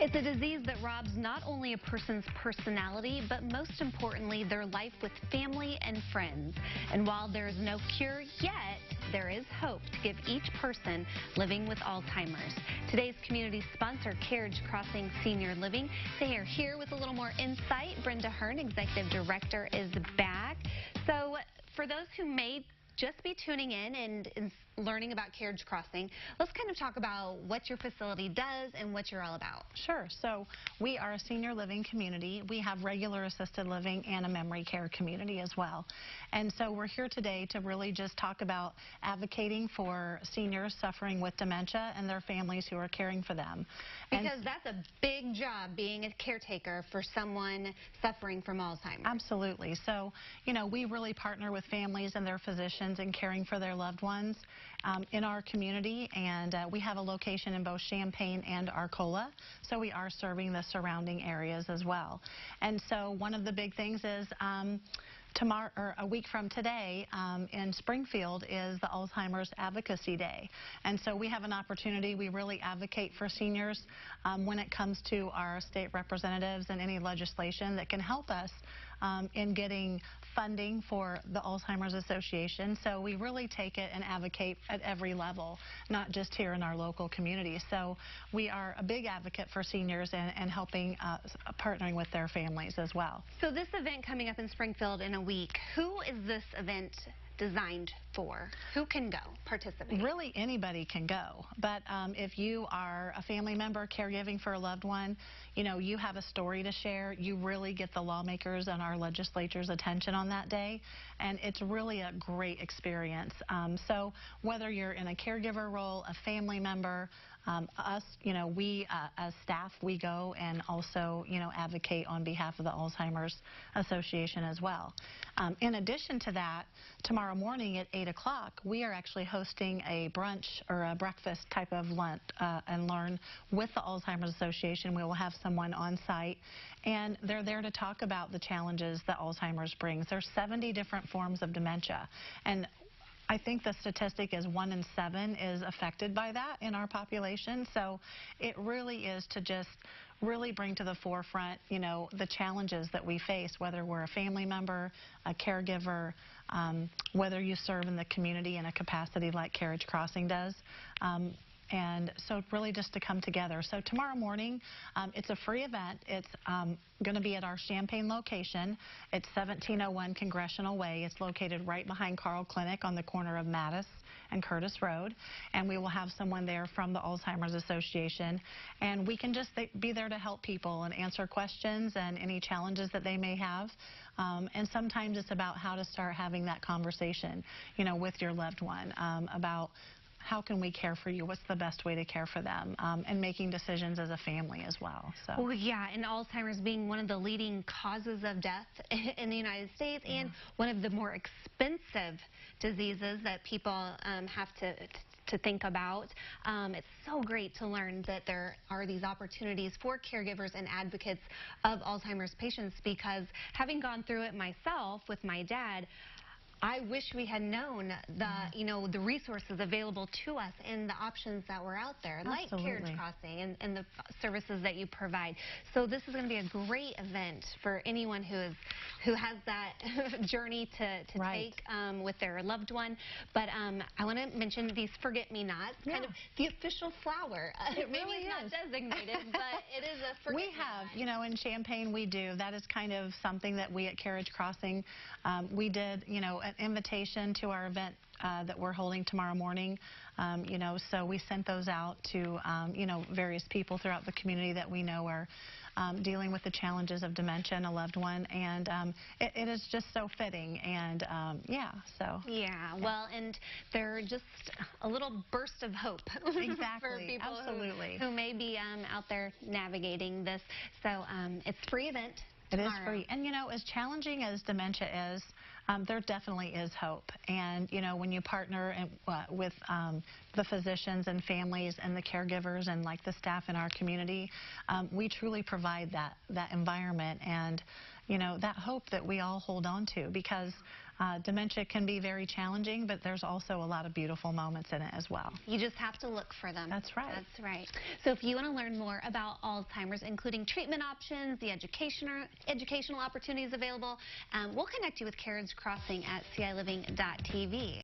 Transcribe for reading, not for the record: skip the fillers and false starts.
It's a disease that robs not only a person's personality, but most importantly, their life with family and friends. And while there is no cure yet, there is hope to give each person living with Alzheimer's. Today's community sponsor, Carriage Crossing Senior Living. They are here with a little more insight. Brenda Hearn, Executive Director, is back. So for those who may just be tuning in and learning about Carriage Crossing, let's kind of talk about what your facility does and what you're all about. Sure. So we are a senior living community. We have regular assisted living and a memory care community as well. And so we're here today to really just talk about advocating for seniors suffering with dementia and their families who are caring for them. Because that's a big job, being a caretaker for someone suffering from Alzheimer's. Absolutely. So, we really partner with families and their physicians in caring for their loved ones in our community, and we have a location in both Champaign and Arcola, so we are serving the surrounding areas as well. And so one of the big things is tomorrow, or a week from today, in Springfield is the Alzheimer's Advocacy Day. And so we have an opportunity. We really advocate for seniors when it comes to our state representatives and any legislation that can help us in getting funding for the Alzheimer's Association. So we really take it and advocate at every level, not just here in our local community. So we are a big advocate for seniors and helping, partnering with their families as well. So this event coming up in Springfield in a week, who is this event designed for? Who can go participate? Really anybody can go, but if you are a family member caregiving for a loved one, you have a story to share, you really get the lawmakers and our legislature's attention on that day, and it's really a great experience. So whether you're in a caregiver role, a family member, us, we as staff, we go and also, advocate on behalf of the Alzheimer's Association as well. In addition to that, tomorrow morning at 8 o'clock, we are actually hosting a brunch or a breakfast type of lunch and learn with the Alzheimer's Association. We will have someone on site, and they're there to talk about the challenges that Alzheimer's brings. There's 70 different forms of dementia, and I think the statistic is 1 in 7 is affected by that in our population. So it really is to just really bring to the forefront, the challenges that we face, whether we're a family member, a caregiver, whether you serve in the community in a capacity like Carriage Crossing does. And so really just to come together. So tomorrow morning, it's a free event. It's going to be at our Champaign location. It's 1701 Congressional Way. It's located right behind Carl Clinic on the corner of Mattis and Curtis Road. And we will have someone there from the Alzheimer's Association. And we can just be there to help people and answer questions and any challenges that they may have. And sometimes it's about how to start having that conversation, with your loved one about how can we care for you? What's the best way to care for them? And making decisions as a family as well. So. Well, yeah, and Alzheimer's being one of the leading causes of death in the United States, and one of the more expensive diseases that people have to think about. It's so great to learn that there are these opportunities for caregivers and advocates of Alzheimer's patients, because having gone through it myself with my dad, I wish we had known the resources available to us and the options that were out there, like Carriage Crossing and the services that you provide. So this is going to be a great event for anyone who has that journey to take with their loved one. But I want to mention these forget-me-nots, kind of the official flower. It Maybe really it's not designated, but it is a forget-me-not. We have, in Champaign we do. That is kind of something that we at Carriage Crossing, we did, an invitation to our event that we're holding tomorrow morning. So we sent those out to, various people throughout the community that we know are dealing with the challenges of dementia and a loved one, and it is just so fitting, and Yeah, well, and they're just a little burst of hope for people who may be out there navigating this. So it's a free event. It is free. And, as challenging as dementia is, there definitely is hope. And, when you partner with the physicians and families and the caregivers and like the staff in our community, we truly provide that environment. And that hope that we all hold on to, because dementia can be very challenging, but there's also a lot of beautiful moments in it as well. You just have to look for them. That's right. That's right. So if you want to learn more about Alzheimer's, including treatment options, the educational opportunities available, we'll connect you with Carriage Crossing at CILiving.tv.